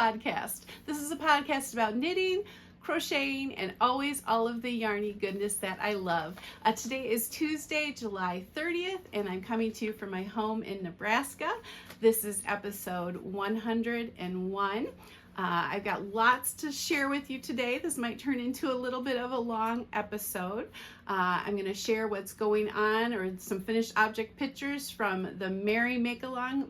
podcast. This is a podcast about knitting, crocheting, and always all of the yarny goodness that I love. Today is Tuesday, July 30th, and I'm coming to you from my home in Nebraska. This is episode 101. I've got lots to share with you today. This might turn into a little bit of a long episode. I'm going to share what's going on, or some finished object pictures from the Merry Make-Along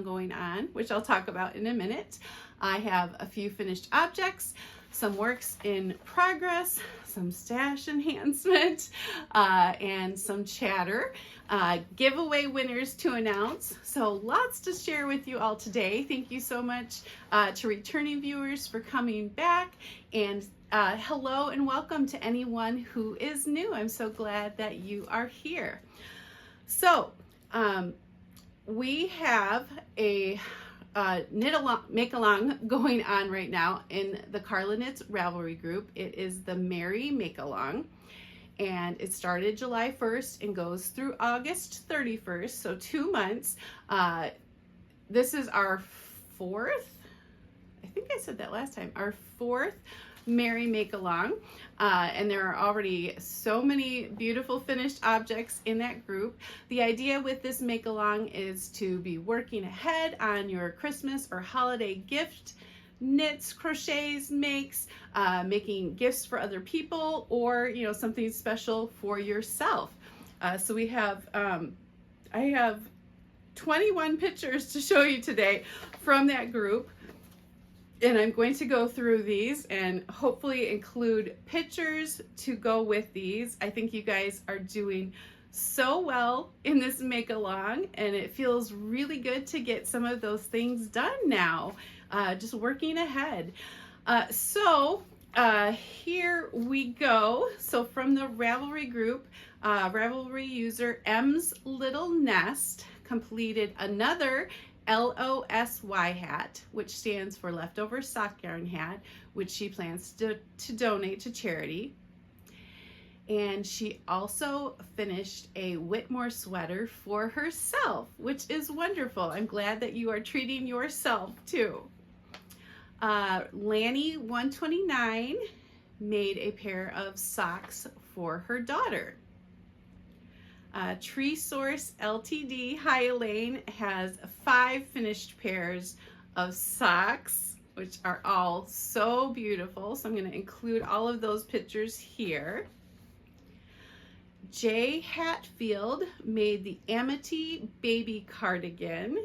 going on, which I'll talk about in a minute. I have a few finished objects, some works in progress, some stash enhancement, and some chatter. Giveaway winners to announce. So lots to share with you all today. Thank you so much to returning viewers for coming back, and hello and welcome to anyone who is new. I'm so glad that you are here. So we have a make along going on right now in the Carla Knits Ravelry group. It is the Merry Make Along, and it started July 1st and goes through August 31st, so 2 months. This is our fourth, I think I said that last time, our fourth Merry Make Along, and there are already so many beautiful finished objects in that group. The idea with this Make Along is to be working ahead on your Christmas or holiday gift knits, crochets, makes, making gifts for other people, or something special for yourself. So we have I have 21 pictures to show you today from that group, and I'm going to go through these and hopefully include pictures to go with these. I think you guys are doing so well in this make along, and it feels really good to get some of those things done now, just working ahead. So here we go. So from the Rivalry group, Ravelry user M's Little Nest completed another LOSY hat, which stands for Leftover Sock Yarn Hat, which she plans to donate to charity. And she also finished a Whitmore sweater for herself, which is wonderful. I'm glad that you are treating yourself too. Lanny 129 made a pair of socks for her daughter. Tree Source Ltd. Hi Elaine has 5 finished pairs of socks, which are all so beautiful. So I'm going to include all of those pictures here. Jay Hatfield made the Amity baby cardigan.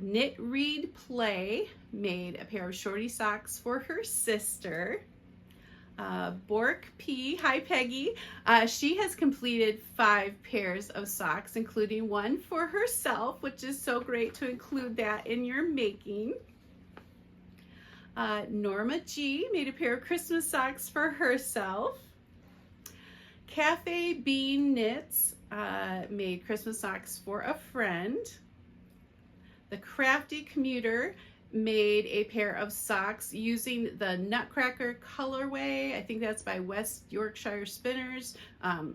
Knit Read Play made a pair of shorty socks for her sister. Bork P, hi Peggy, she has completed 5 pairs of socks, including one for herself, which is so great to include that in your making. Norma G made a pair of Christmas socks for herself. Cafe Bean Knits made Christmas socks for a friend. The Crafty Commuter made a pair of socks using the Nutcracker colorway. I think that's by West Yorkshire Spinners.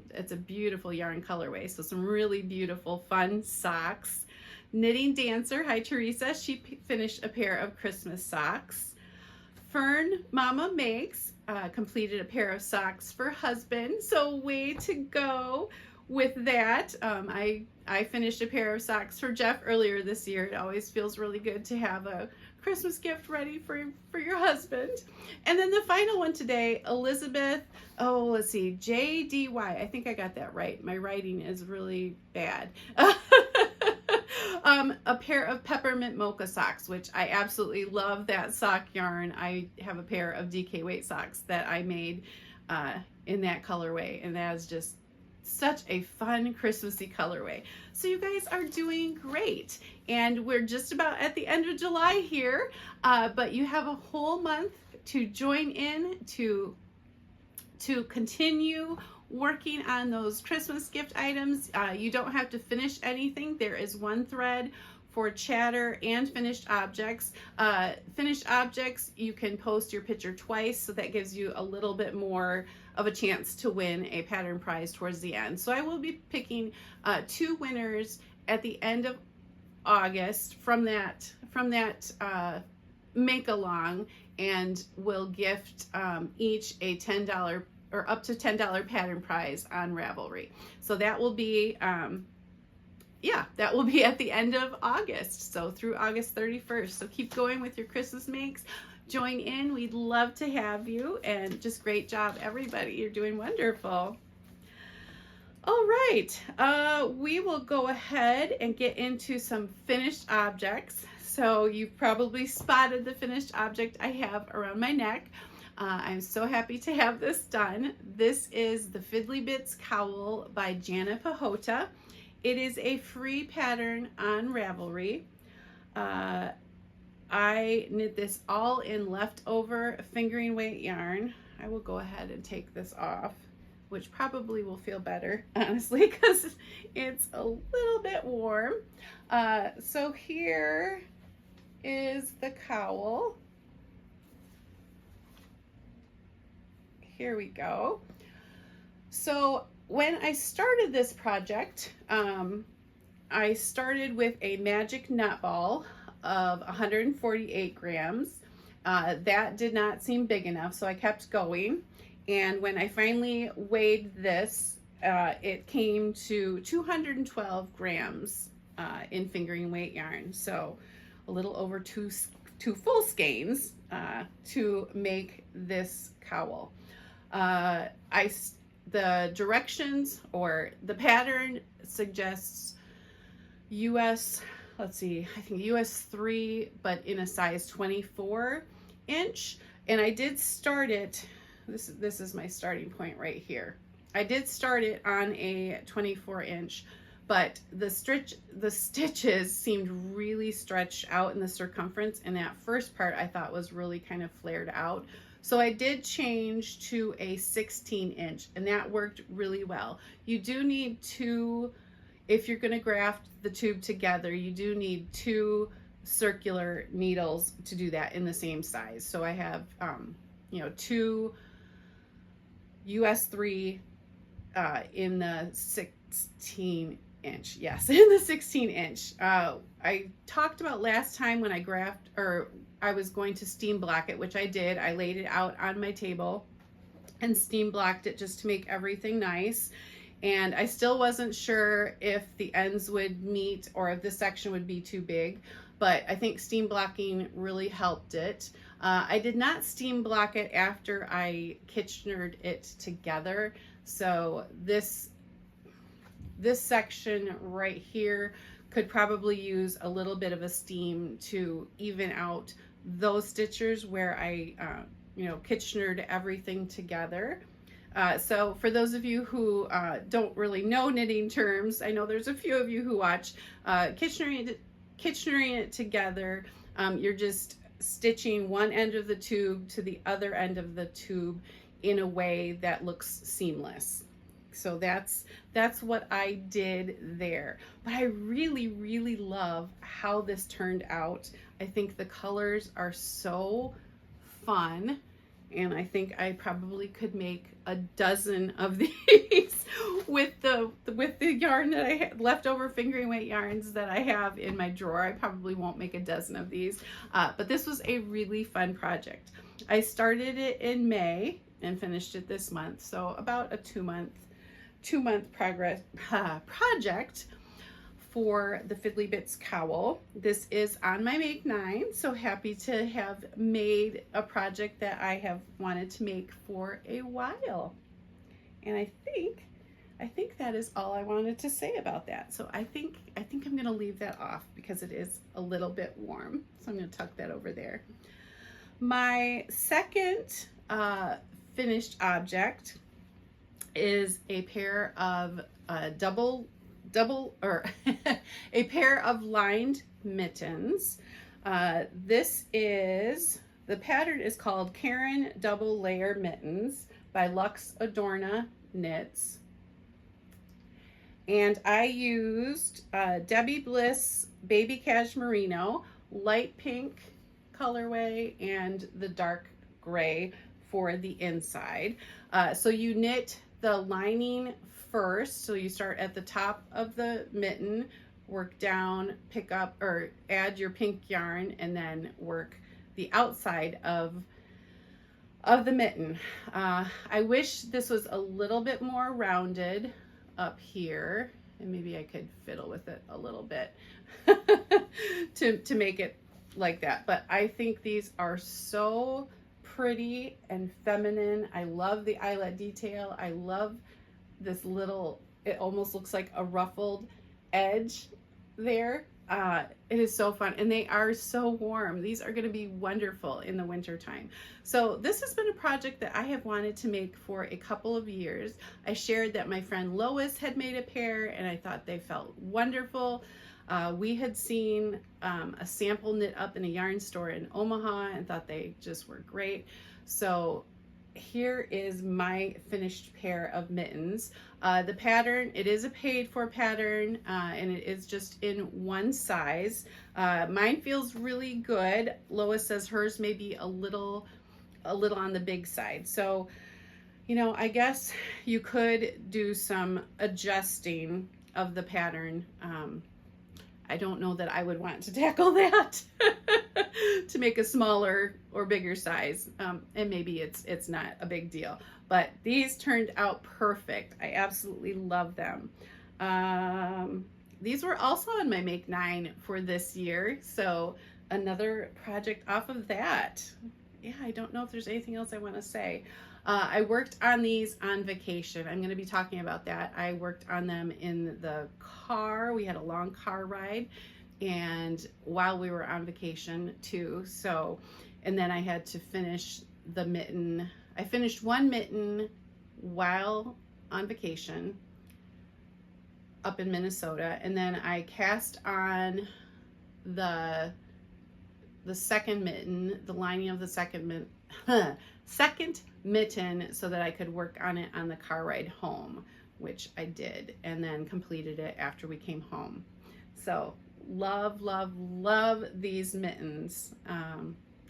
It's a beautiful yarn colorway, so some really beautiful fun socks. Knitting Dancer, hi Teresa, she finished a pair of Christmas socks. Fern Mama Makes completed a pair of socks for husband, so way to go with that. I finished a pair of socks for Jeff earlier this year. It always feels really good to have a Christmas gift ready for your husband. And then the final one today, Elizabeth, let's see, JDY, I think I got that right. My writing is really bad. A pair of peppermint mocha socks, which I absolutely love that sock yarn. I have a pair of DK weight socks that I made in that colorway, and that is just such a fun Christmassy colorway. So you guys are doing great, and we're just about at the end of July here, but you have a whole month to join in to continue working on those Christmas gift items. You don't have to finish anything. There is one thread for chatter and finished objects. Finished objects, you can post your picture twice, so that gives you a little bit more of a chance to win a pattern prize towards the end. So I will be picking 2 winners at the end of August from that make along, and we'll gift each a $10 or up to $10 pattern prize on Ravelry. So that will be yeah, that will be at the end of August, so through August 31st. So keep going with your Christmas makes. Join in. We'd love to have you, and just great job, everybody. You're doing wonderful. All right, we will go ahead and get into some finished objects. So you've probably spotted the finished object I have around my neck. I'm so happy to have this done. This is the Fiddly Bits Cowl by Jana Pahota. It is a free pattern on Ravelry. I knit this all in leftover fingering weight yarn. I will go ahead and take this off, which probably will feel better, honestly, because it's a little bit warm. So here is the cowl. Here we go. So when I started this project, I started with a magic nut ball of 148 grams. That did not seem big enough, so I kept going. And when I finally weighed this, it came to 212 grams in fingering weight yarn. So a little over two full skeins to make this cowl. The directions or the pattern suggests US, let's see, I think US 3, but in a size 24 inch. And I did start it, this is my starting point right here. I did start it on a 24 inch, but the stitches seemed really stretched out in the circumference, and that first part I thought was really kind of flared out. So I did change to a 16 inch, and that worked really well. You do need two, if you're gonna graft the tube together, you do need two circular needles to do that in the same size. So I have, you know, two US 3 in the 16 inch. Yes, in the 16 inch. I talked about last time when I was going to steam block it, which I did. I laid it out on my table and steam blocked it just to make everything nice. And I still wasn't sure if the ends would meet or if this section would be too big, but I think steam blocking really helped it. I did not steam block it after I Kitchenered it together. So this section right here could probably use a little bit of a steam to even out those stitches where I, you know, Kitchenered everything together. So for those of you who don't really know knitting terms, I know there's a few of you who watch, Kitchenering it together, you're just stitching one end of the tube to the other end of the tube in a way that looks seamless. So that's what I did there. But I really, really love how this turned out. I think the colors are so fun, and I think I probably could make a dozen of these with the yarn that I have, leftover fingering weight yarns that I have in my drawer. I probably won't make a dozen of these, but this was a really fun project. I started it in May and finished it this month, so about a two-month project for the Fiddly Bits cowl. This is on my Make 9, so happy to have made a project that I have wanted to make for a while. And I think that is all I wanted to say about that. So I think I'm gonna leave that off because it is a little bit warm. So I'm gonna tuck that over there. My second finished object is a pair of a pair of lined mittens. The pattern is called Karen Double Layer Mittens by Lux Adorna Knits. And I used Debbie Bliss Baby Cashmerino, light pink colorway, and the dark gray for the inside. So you knit the lining first, so you start at the top of the mitten, work down, pick up or add your pink yarn, and then work the outside of the mitten. I wish this was a little bit more rounded up here, and maybe I could fiddle with it a little bit to make it like that. But I think these are so pretty and feminine. I love the eyelet detail. I love this little, it almost looks like a ruffled edge there. It is so fun, and they are so warm. These are going to be wonderful in the winter time. So this has been a project that I have wanted to make for a couple of years. I shared that my friend Lois had made a pair, and I thought they felt wonderful. We had seen a sample knit up in a yarn store in Omaha and thought they just were great. So here is my finished pair of mittens. The pattern, it is a paid for pattern, and it is just in one size. Mine feels really good. Lois says hers may be a little on the big side. So, you know, I guess you could do some adjusting of the pattern. I don't know that I would want to tackle that to make a smaller or bigger size, and maybe it's not a big deal, but these turned out perfect. I absolutely love them. These were also on my Make 9 for this year, so another project off of that. Yeah, I don't know if there's anything else I want to say. I worked on these on vacation. I'm going to be talking about that. I worked on them in the car. We had a long car ride, and while we were on vacation too. So, and then I had to finish the mitten. I finished one mitten while on vacation up in Minnesota, and then I cast on the second mitten, the lining of the second mitten, so that I could work on it on the car ride home, which I did, and then completed it after we came home. So love, love, love these mittens.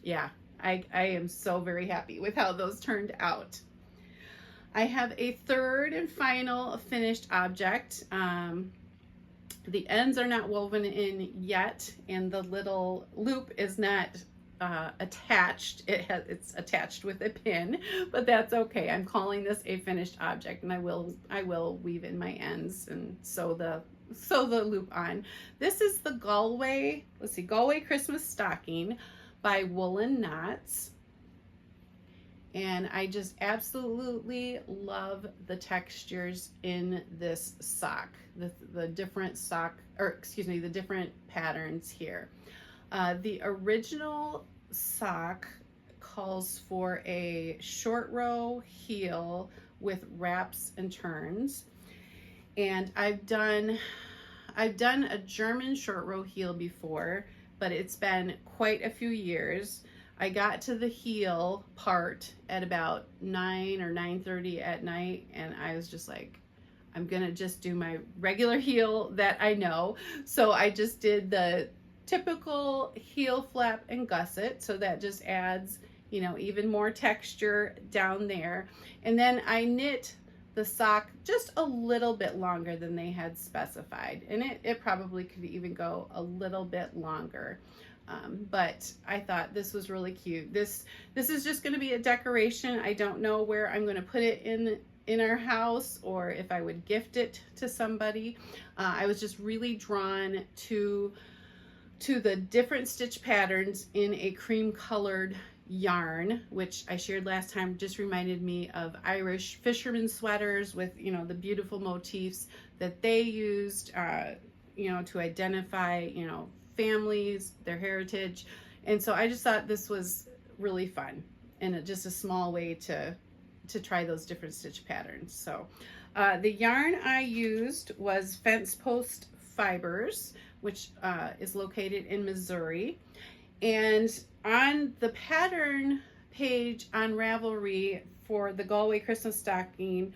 Yeah, I am so very happy with how those turned out. I have a third and final finished object. The ends are not woven in yet, and the little loop is not attached. It's attached with a pin, but that's okay. I'm calling this a finished object, and I will weave in my ends and sew the loop on. This is the Galway Christmas stocking by Woolen Knots, and I just absolutely love the textures in this sock, the different sock, or excuse me, the different patterns here. The original sock calls for a short row heel with wraps and turns, and I've done a German short row heel before, but it's been quite a few years. I got to the heel part at about 9 or 9:30 at night, and I was just like, I'm gonna just do my regular heel that I know. So I just did the typical heel flap and gusset, so that just adds, you know, even more texture down there. And then I knit the sock just a little bit longer than they had specified, and it probably could even go a little bit longer. But I thought this was really cute. This is just going to be a decoration. I don't know where I'm going to put it in our house, or if I would gift it to somebody. I was just really drawn to the different stitch patterns in a cream colored yarn, which I shared last time, just reminded me of Irish fisherman sweaters with, you know, the beautiful motifs that they used, you know, to identify, you know, families, their heritage. And so I just thought this was really fun, and just a small way to try those different stitch patterns. So the yarn I used was Fence Post Fibers, which is located in Missouri. And on the pattern page on Ravelry for the Galway Christmas stocking,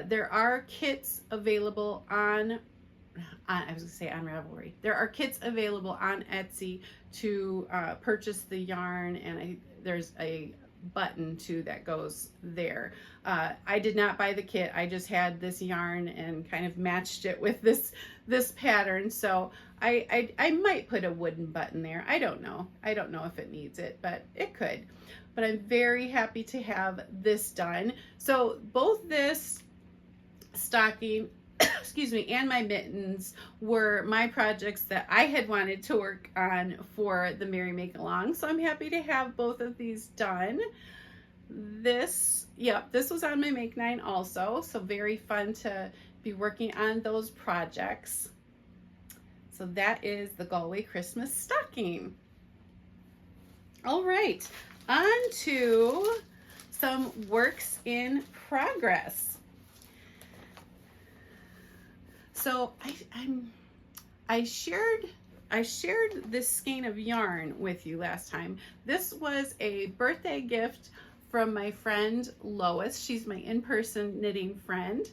there are kits available on Ravelry. There are kits available on Etsy to purchase the yarn, and there's a button too that goes there. I did not buy the kit. I just had this yarn and kind of matched it with this pattern. So I might put a wooden button there. I don't know. I don't know if it needs it, but it could. But I'm very happy to have this done. So both this stocking, excuse me, and my mittens were my projects that I had wanted to work on for the Merry Make Along. So I'm happy to have both of these done. This was on my Make 9 also. So very fun to be working on those projects. So that is the Galway Christmas stocking. All right, on to some works in progress. So I shared this skein of yarn with you last time. This was a birthday gift from my friend Lois. She's my in-person knitting friend,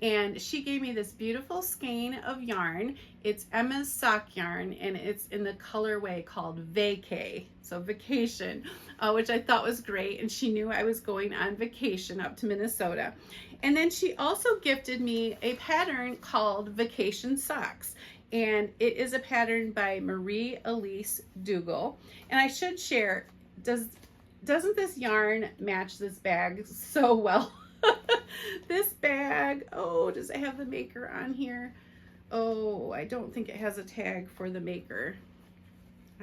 and she gave me this beautiful skein of yarn. It's Emma's sock yarn, and it's in the colorway called Vacay, so vacation, which I thought was great. And she knew I was going on vacation up to Minnesota. And then she also gifted me a pattern called Vacation Socks, and it is a pattern by Marie Elise Dougal. And I should share, doesn't this yarn match this bag so well? This bag, oh, does it have the maker on here? Oh, I don't think it has a tag for the maker.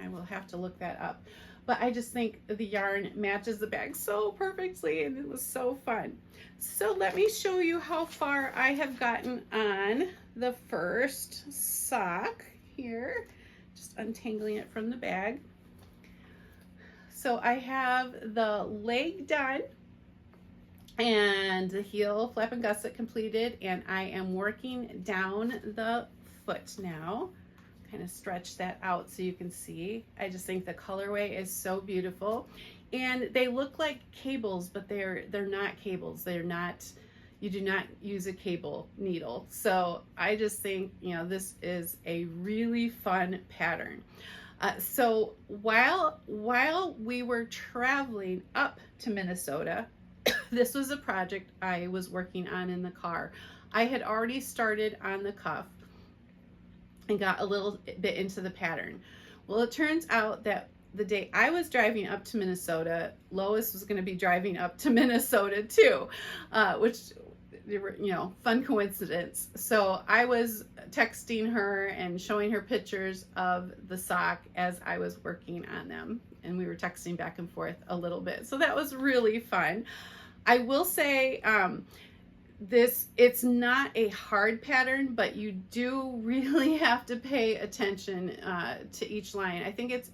I will have to look that up. But I just think the yarn matches the bag so perfectly, and it was so fun. So let me show you how far I have gotten on the first sock here. Just untangling it from the bag. So I have the leg done and the heel flap and gusset completed, and I am working down the foot now. Kind of stretch that out so you can see. I just think the colorway is so beautiful, and they look like cables, but they're not cables. They're not, you do not use a cable needle. So I just think, you know, this is a really fun pattern. So while we were traveling up to Minnesota, this was a project I was working on in the car. I had already started on the cuff and got a little bit into the pattern. Well, it turns out that the day I was driving up to Minnesota, Lois was going to be driving up to Minnesota too, which, you know, fun coincidence. So I was texting her and showing her pictures of the sock as I was working on them, and we were texting back and forth a little bit. So that was really fun. I will say, it's not a hard pattern, but you do really have to pay attention to each line. I think it's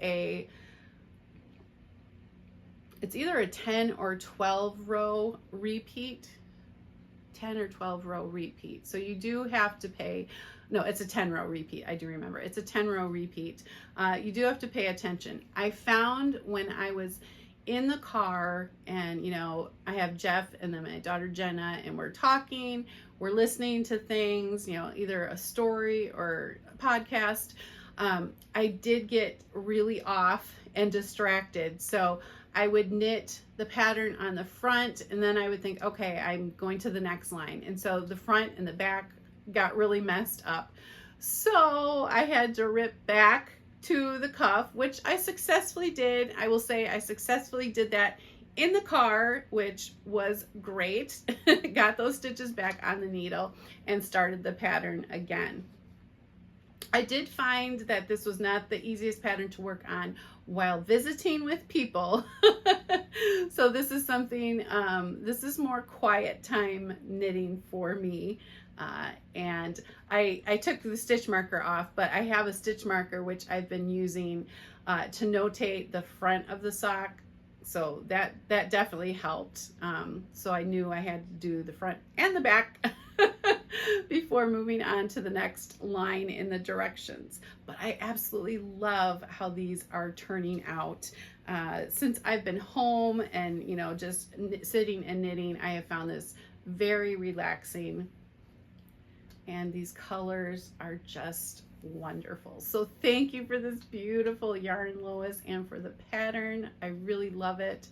either a 10 or 12 row repeat. 10 or 12 row repeat. So you do have to pay, no, it's a 10 row repeat. I do remember. It's a 10 row repeat. You do have to pay attention. I found when I was in the car, and you know, I have Jeff and then my daughter Jenna, and we're talking, we're listening to things, you know, either a story or a podcast. I did get really off and distracted. So I would knit the pattern on the front, and then I would think, okay, I'm going to the next line. And so the front and the back got really messed up. So I had to rip back to the cuff, which I successfully did. I will say I successfully did that in the car, which was great. Got those stitches back on the needle and started the pattern again. I did find that this was not the easiest pattern to work on while visiting with people. So this is something, this is more quiet time knitting for me. And I took the stitch marker off, but I have a stitch marker which I've been using to notate the front of the sock. So that definitely helped. So I knew I had to do the front and the back before moving on to the next line in the directions. But I absolutely love how these are turning out. Since I've been home and, you know, just sitting and knitting, I have found this very relaxing. And these colors are just wonderful. So thank you for this beautiful yarn, Lois, and for the pattern. I really love it.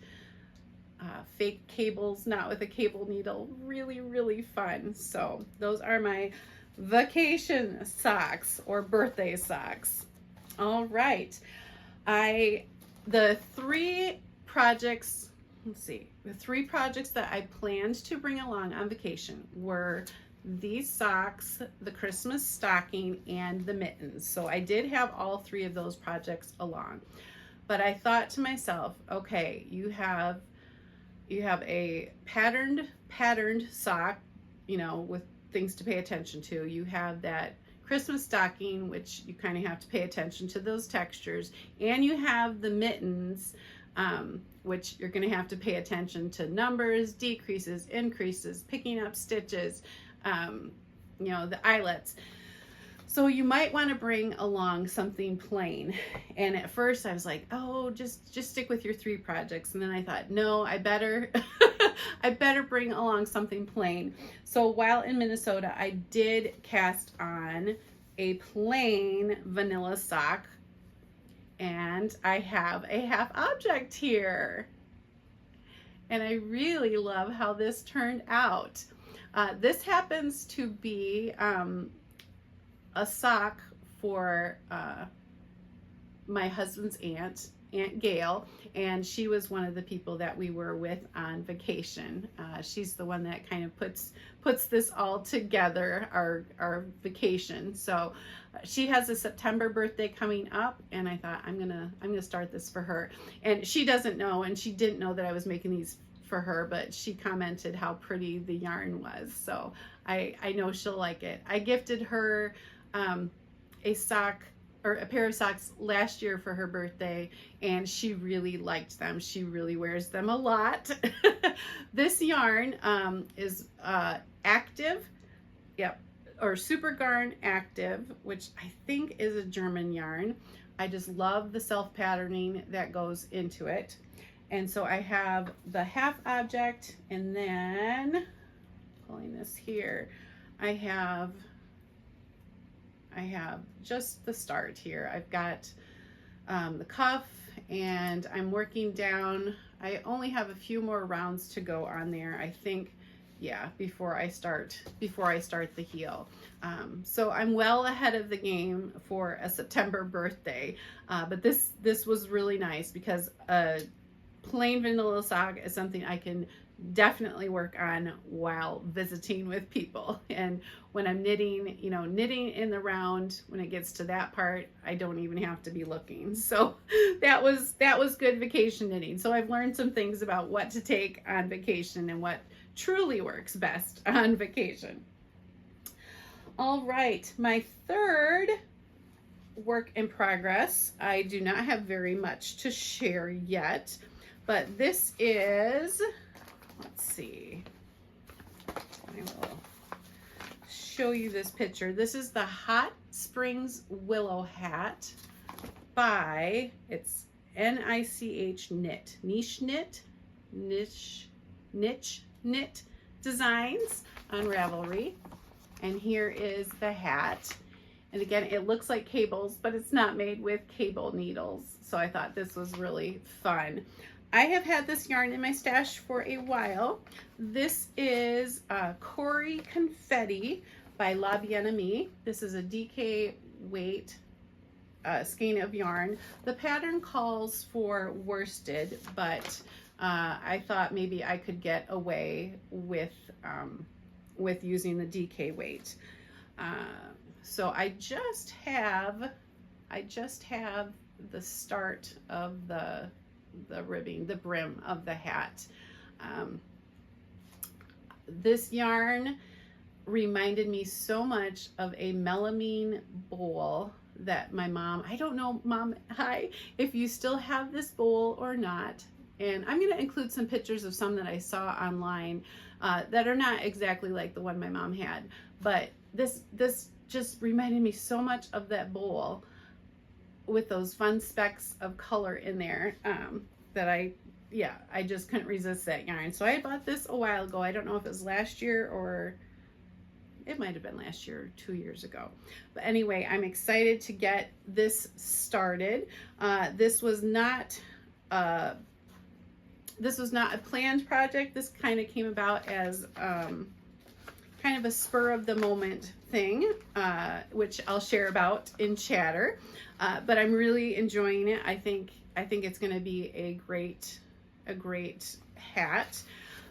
fake cables, not with a cable needle. Really, really fun. So those are my vacation socks or birthday socks. All right. The three projects that I planned to bring along on vacation were these socks, the Christmas stocking, and the mittens. So I did have all three of those projects along. But I thought to myself, okay, you have a patterned sock, you know, with things to pay attention to. You have that Christmas stocking, which you kind of have to pay attention to those textures, and you have the mittens, which you're going to have to pay attention to numbers, decreases, increases, picking up stitches, you know, the eyelets. So you might want to bring along something plain. And at first I was like, oh, just stick with your three projects. And then I thought, no, I better I better bring along something plain. So while in Minnesota, I did cast on a plain vanilla sock, and I have a half object here. And I really love how this turned out. This happens to be a sock for my husband's Aunt Gail, and she was one of the people that we were with on vacation. She's the one that kind of puts this all together, our vacation. So she has a September birthday coming up, and I thought I'm gonna start this for her. And she doesn't know, and she didn't know that I was making these for her, but she commented how pretty the yarn was, so I know she'll like it. I gifted her a sock or a pair of socks last year for her birthday, and she really liked them. She really wears them a lot. This yarn is active, yep, or Super Garn Active, which I think is a German yarn. I just love the self patterning that goes into it. And so I have the half object, and then pulling this here, I have just the start here. I've got the cuff, and I'm working down. I only have a few more rounds to go on there, I think. Yeah, before I start the heel. So I'm well ahead of the game for a September birthday. But this was really nice because a plain vanilla sock is something I can definitely work on while visiting with people. And when I'm knitting, you know, knitting in the round, when it gets to that part, I don't even have to be looking. So that was good vacation knitting. So I've learned some things about what to take on vacation and what truly works best on vacation. All right, my third work in progress. I do not have very much to share yet, but this is, let's see, I will show you this picture. This is the Hot Springs Willow Hat by, it's N-I-C-H Knit, Niche Knit Designs on Ravelry. And here is the hat. And again, it looks like cables, but it's not made with cable needles. So I thought this was really fun. I have had this yarn in my stash for a while. This is Cory Confetti by La Bien-Aimée. This is a DK weight skein of yarn. The pattern calls for worsted, but I thought maybe I could get away with using the DK weight. So I just have the start of the ribbing, the brim of the hat. This yarn reminded me so much of a melamine bowl that my mom, I don't know, Mom, hi, if you still have this bowl or not. And I'm going to include some pictures of some that I saw online that are not exactly like the one my mom had. But this just reminded me so much of that bowl with those fun specks of color in there that I just couldn't resist that yarn. So I bought this a while ago. I don't know if it was last year or it might have been last year or 2 years ago. But anyway, I'm excited to get this started. This was not this was not a planned project. This kind of came about as kind of a spur of the moment thing, which I'll share about in chatter. But I'm really enjoying it. I think it's going to be a great hat.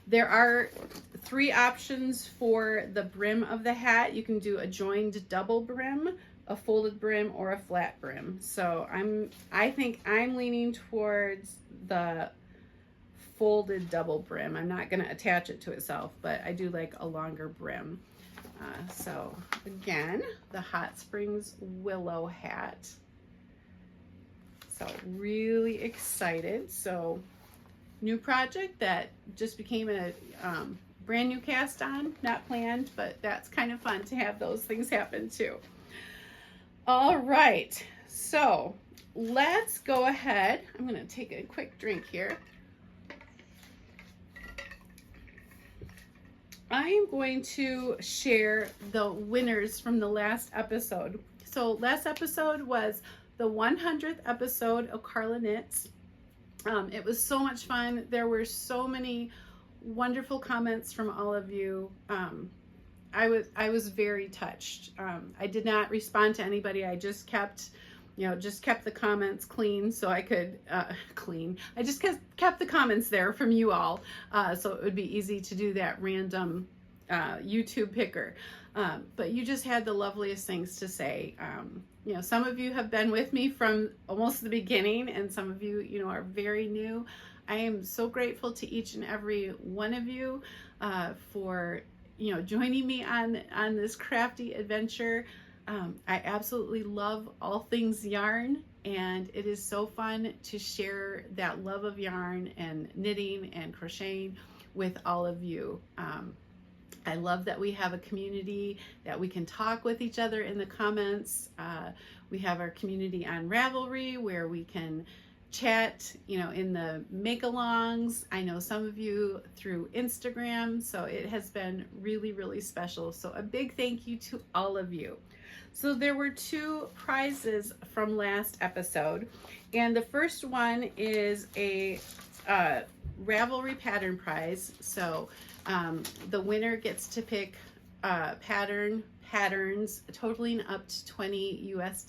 There are 3 options for the brim of the hat. You can do a joined double brim, a folded brim, or a flat brim. So I think I'm leaning towards the folded double brim. I'm not going to attach it to itself, but I do like a longer brim. So again, the Hot Springs Willow Hat. So really excited. So new project that just became a brand new cast on, not planned, but that's kind of fun to have those things happen too. All right, so let's go ahead. I'm going to take a quick drink here. I am going to share the winners from the last episode. So last episode was the 100th episode of Carla Knits. It was so much fun. There were so many wonderful comments from all of you. I was very touched. I did not respond to anybody. I just kept the comments clean so I could clean. I just kept the comments there from you all, so it would be easy to do that random YouTube picker. But you just had the loveliest things to say. Some of you have been with me from almost the beginning, and some of you, are very new. I am so grateful to each and every one of you for, joining me on this crafty adventure. I absolutely love all things yarn, and it is so fun to share that love of yarn and knitting and crocheting with all of you. I love that we have a community that we can talk with each other in the comments. We have our community on Ravelry where we can chat, in the make-alongs. I know some of you through Instagram, so it has been really, really special. So a big thank you to all of you. So there were 2 prizes from last episode, and the first one is a Ravelry pattern prize. So the winner gets to pick patterns totaling up to $20 US.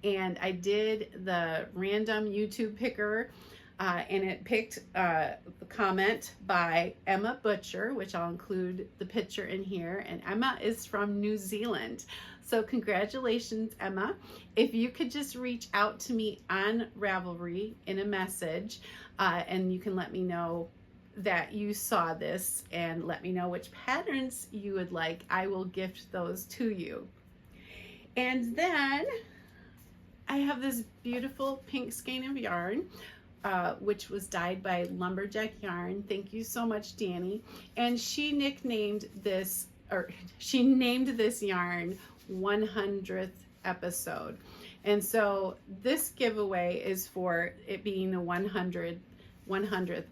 And I did the random YouTube picker, and it picked the comment by Emma Butcher, which I'll include the picture in here. And Emma is from New Zealand. So congratulations, Emma. If you could just reach out to me on Ravelry in a message, and you can let me know that you saw this and let me know which patterns you would like, I will gift those to you. And then I have this beautiful pink skein of yarn, which was dyed by Lumberjack Yarn. Thank you so much, Dani. And she named this yarn 100th episode. And so this giveaway is for it being the 100th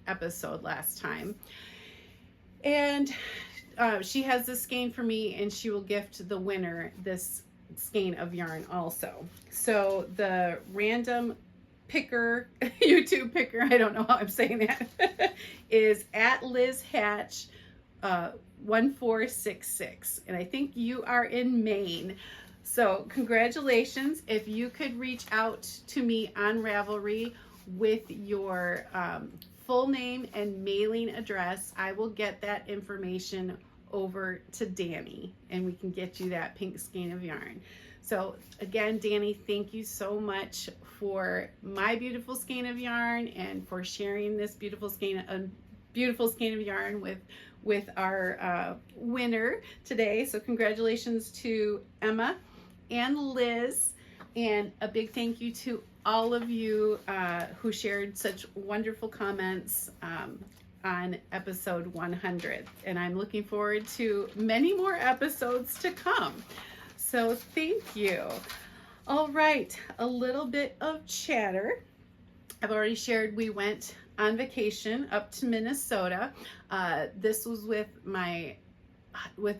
episode last time. And she has this skein for me, and she will gift the winner this skein of yarn also. So the random picker, YouTube picker, I don't know how I'm saying that, is at Liz Hatch 1466, and I think you are in Maine. So congratulations. If you could reach out to me on Ravelry with your full name and mailing address, I will get that information over to Dani, and we can get you that pink skein of yarn. So again, Dani, thank you so much for my beautiful skein of yarn and for sharing this beautiful skein of yarn with our winner today. So congratulations to Emma and Liz, and a big thank you to all of you who shared such wonderful comments on episode 100. And I'm looking forward to many more episodes to come. So thank you. All right, a little bit of chatter. I've already shared we went on vacation up to Minnesota. This was with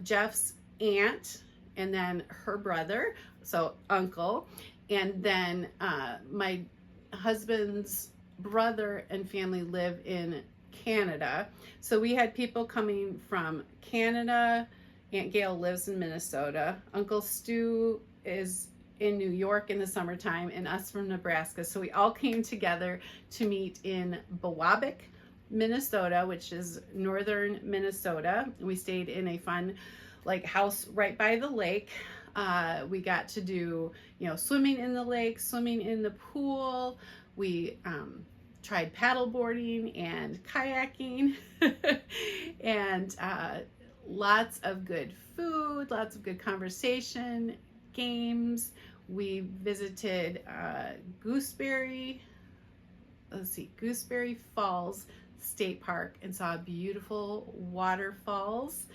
Jeff's aunt and then her brother, so uncle, and then my husband's brother and family live in Canada. So we had people coming from Canada. Aunt Gail lives in Minnesota. Uncle Stu is in New York in the summertime, and us from Nebraska. So we all came together to meet in Biwabik, Minnesota, which is northern Minnesota. We stayed in a fun like house right by the lake. We got to do, you know, swimming in the lake, swimming in the pool. We tried paddle boarding and kayaking and lots of good food, lots of good conversation, games. We visited Gooseberry Falls State Park and saw beautiful waterfalls.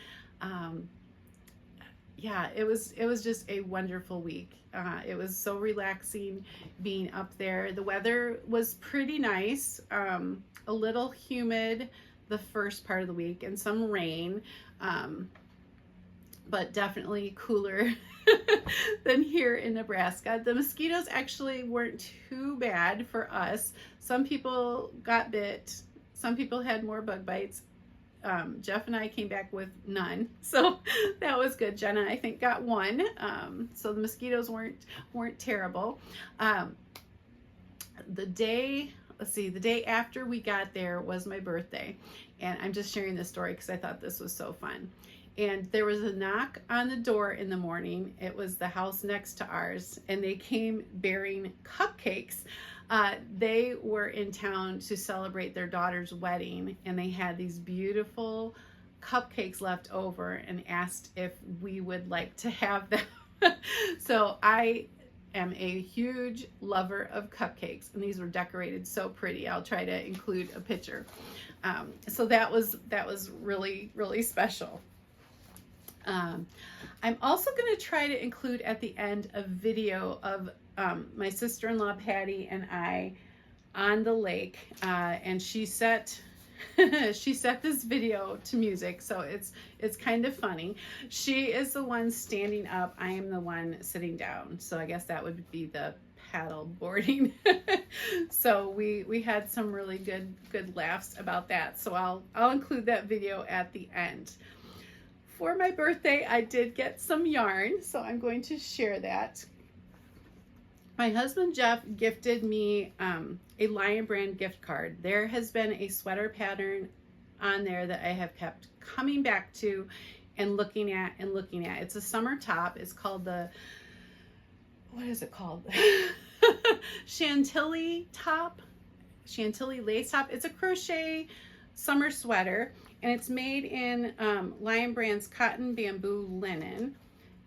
Yeah, it was just a wonderful week. It was so relaxing being up there. The weather was pretty nice, a little humid the first part of the week and some rain, but definitely cooler than here in Nebraska. The mosquitoes actually weren't too bad for us. Some people got bit. Some people had more bug bites. Jeff and I came back with none, so that was good. Jenna, I think, got one, so the mosquitoes weren't terrible. The day after we got there was my birthday, and I'm just sharing this story because I thought this was so fun. And there was a knock on the door in the morning. It was the house next to ours, and they came bearing cupcakes. They were in town to celebrate their daughter's wedding, and they had these beautiful cupcakes left over and asked if we would like to have them. So I am a huge lover of cupcakes, and these were decorated so pretty. I'll try to include a picture. So that was really, really special. I'm also going to try to include at the end a video of my sister-in-law Patty and I on the lake, and she set this video to music, so it's kind of funny. She is the one standing up, I am the one sitting down, so I guess that would be the paddle boarding. So we had some really good laughs about that, so I'll include that video at the end. For my birthday, I did get some yarn, so I'm going to share that. My husband Jeff gifted me a Lion Brand gift card. There has been a sweater pattern on there that I have kept coming back to and looking at. It's a summer top. It's called what is it called? Chantilly top, Chantilly lace top. It's a crochet summer sweater, and it's made in Lion Brand's cotton bamboo linen.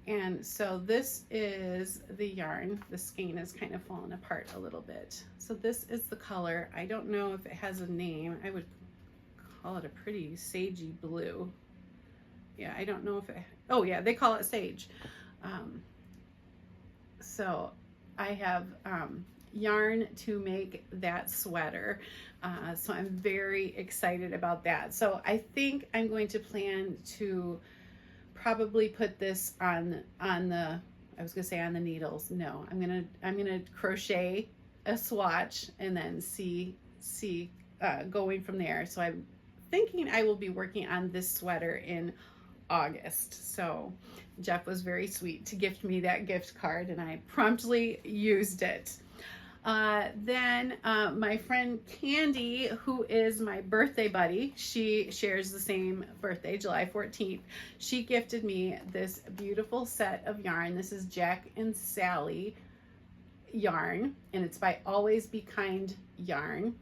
And so this is the yarn. The skein is kind of falling apart a little bit. So this is the color. I don't know if it has a name. I would call it a pretty sagey blue. Yeah, I don't know if it, oh yeah, they call it sage. So I have yarn to make that sweater. So I'm very excited about that. So I think I'm going to plan to probably put this on the, I was gonna say on the needles. No, I'm gonna crochet a swatch and then see going from there. So I'm thinking I will be working on this sweater in August. So Jeff was very sweet to gift me that gift card, and I promptly used it. Then my friend Candy, who is my birthday buddy, she shares the same birthday, July 14th. She gifted me this beautiful set of yarn. This is Jack and Sally yarn, and it's by Always Be Kind yarn.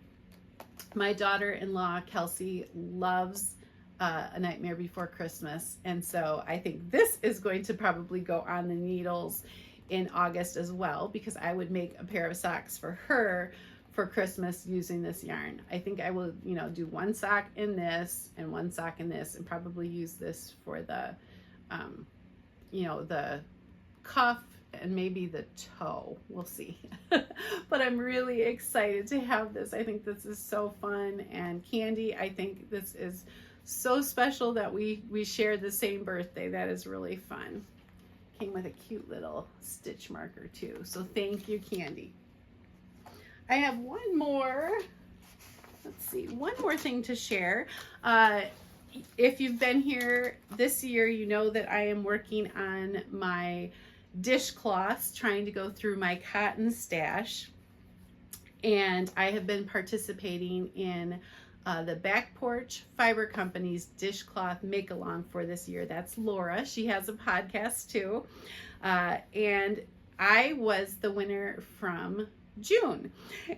My daughter-in-law, Kelsey, loves A Nightmare Before Christmas, and so I think this is going to probably go on the needles in August as well, because I would make a pair of socks for her for Christmas using this yarn. I think I will, do one sock in this and one sock in this, and probably use this for the, the cuff and maybe the toe. We'll see. But I'm really excited to have this. I think this is so fun. And Candy, I think this is so special that we share the same birthday. That is really fun. Came with a cute little stitch marker too. So thank you, Candy. I have one more let's see, one more thing to share. If you've been here this year, you know that I am working on my dishcloths, trying to go through my cotton stash. And I have been participating in the Back Porch Fiber Company's dishcloth make-along for this year. That's Laura. She has a podcast too. And I was the winner from June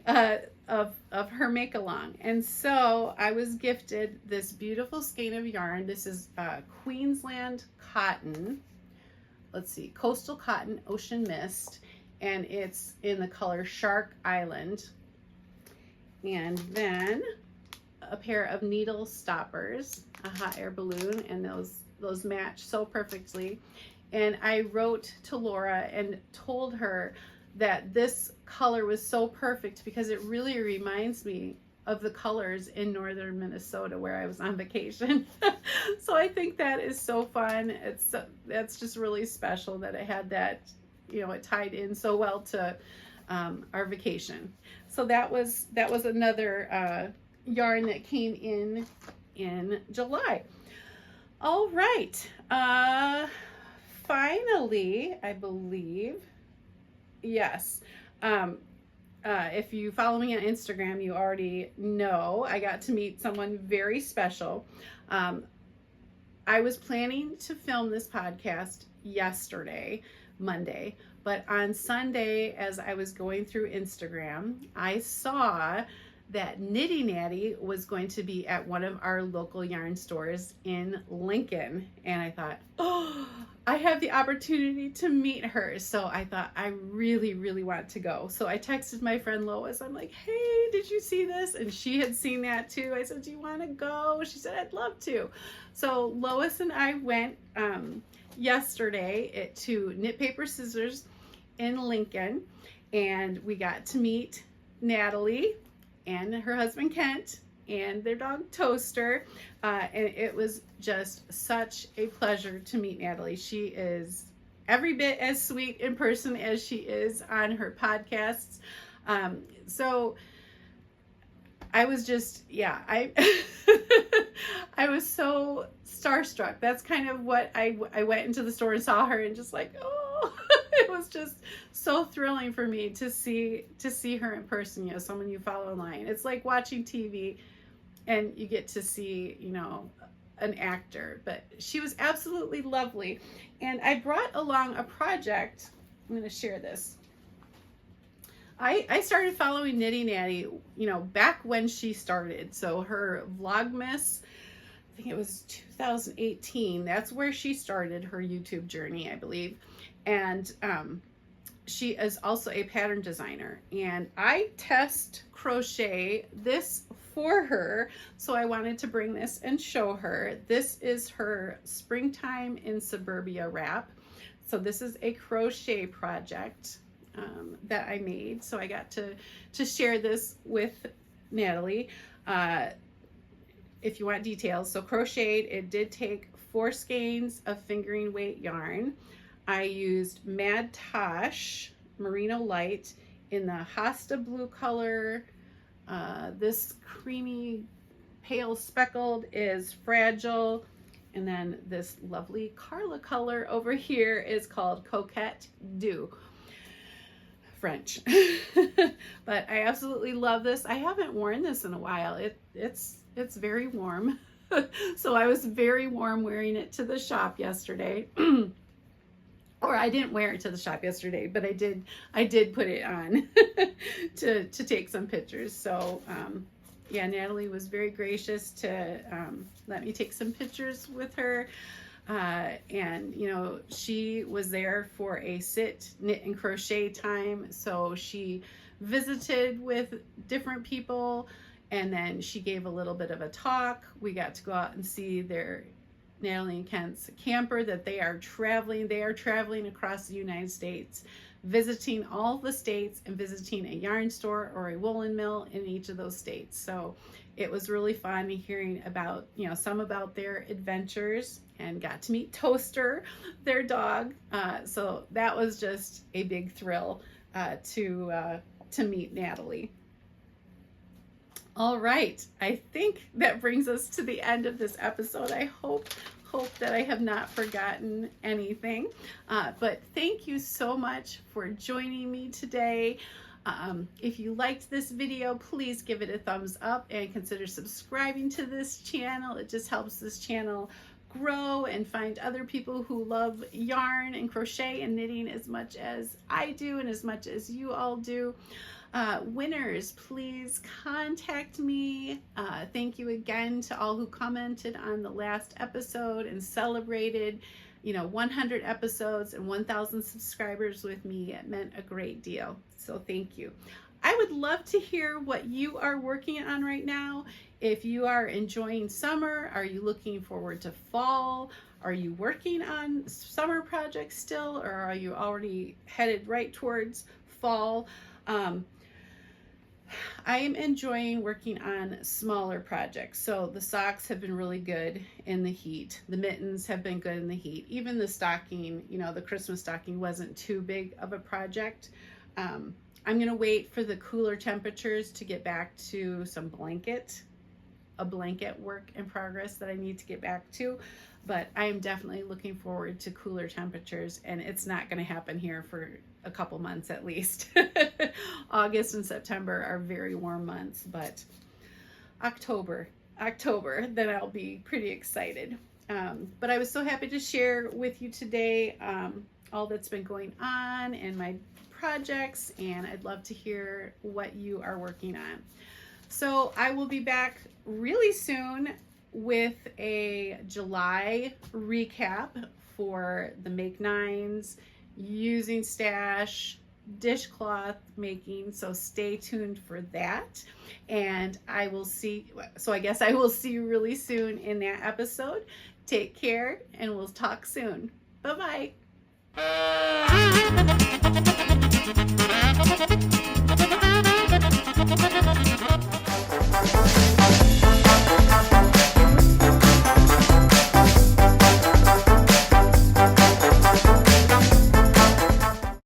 of her make-along. And so I was gifted this beautiful skein of yarn. This is Queensland cotton. Let's see, Coastal Cotton Ocean Mist. And it's in the color Shark Island. And then a pair of needle stoppers, a hot air balloon, and those match so perfectly. And I wrote to Laura and told her that this color was so perfect because it really reminds me of the colors in northern Minnesota where I was on vacation. So I think that is so fun. That's just really special that it had that, you know, it tied in so well to our vacation. So that was another yarn that came in July. All right. Finally, I believe, yes. If you follow me on Instagram, you already know I got to meet someone very special. I was planning to film this podcast yesterday, Monday, but on Sunday, as I was going through Instagram, I saw that Knitty Natty was going to be at one of our local yarn stores in Lincoln. And I thought, oh, I have the opportunity to meet her. So I thought, I really, really want to go. So I texted my friend Lois. I'm like, hey, did you see this? And she had seen that too. I said, do you want to go? She said, I'd love to. So Lois and I went yesterday to Knit Paper Scissors in Lincoln. And we got to meet Natalie and her husband Kent and their dog Toaster, and it was just such a pleasure to meet Natalie. She is every bit as sweet in person as she is on her podcasts. So I was just, yeah, I was so starstruck. That's kind of what I went into the store and saw her and just like, oh, it was just so thrilling for me to see her in person, you know, someone you follow online. It's like watching TV and you get to see, you know, an actor, but she was absolutely lovely. And I brought along a project. I'm going to share this. I started following Knitty Natty, you know, back when she started. So her Vlogmas, I think it was 2018. That's where she started her YouTube journey, I believe. And she is also a pattern designer. And I test crochet this for her. So I wanted to bring this and show her. This is her Springtime in Suburbia wrap. So this is a crochet project that I made. So I got to share this with Natalie. If you want details, so crocheted, it did take 4 skeins of fingering weight yarn. I used Mad Tosh Merino Light in the Hosta blue color. This creamy pale speckled is Fragile. And then this lovely Carla color over here is called Coquette Dew. French. But I absolutely love this. I haven't worn this in a while. It's very warm. So I was very warm wearing it to the shop yesterday. Or I didn't wear it to the shop yesterday, but I did put it on to take some pictures. So yeah, Natalie was very gracious to let me take some pictures with her. And you know, she was there for a sit, knit, and crochet time. So she visited with different people, and then she gave a little bit of a talk. We got to go out and see their Natalie and Kent's camper that they are traveling. They are traveling across the United States, visiting all the states and visiting a yarn store or a woolen mill in each of those states. So it was really fun hearing about, you know, some about their adventures, and got to meet Toaster, their dog. So that was just a big thrill to meet Natalie. All right, I think that brings us to the end of this episode. I hope that I have not forgotten anything. But thank you so much for joining me today. If you liked this video, please give it a thumbs up and consider subscribing to this channel. It just helps this channel grow and find other people who love yarn and crochet and knitting as much as I do and as much as you all do. Winners, please contact me. Thank you again to all who commented on the last episode and celebrated, 100 episodes and 1,000 subscribers with me. It meant a great deal. So thank you. I would love to hear what you are working on right now. If you are enjoying summer, are you looking forward to fall? Are you working on summer projects still, or are you already headed right towards fall? I am enjoying working on smaller projects. So the socks have been really good in the heat. The mittens have been good in the heat. Even the stocking, the Christmas stocking wasn't too big of a project. I'm gonna wait for the cooler temperatures to get back to a blanket work in progress that I need to get back to. But I am definitely looking forward to cooler temperatures, and it's not gonna happen here for a couple months at least. August and September are very warm months, but October, then I'll be pretty excited. But I was so happy to share with you today all that's been going on and my projects, and I'd love to hear what you are working on. So I will be back really soon with a July recap for the Make Nines, using stash, dishcloth making, so stay tuned for that. And I guess I will see you really soon in that episode. Take care, and we'll talk soon. Bye-bye.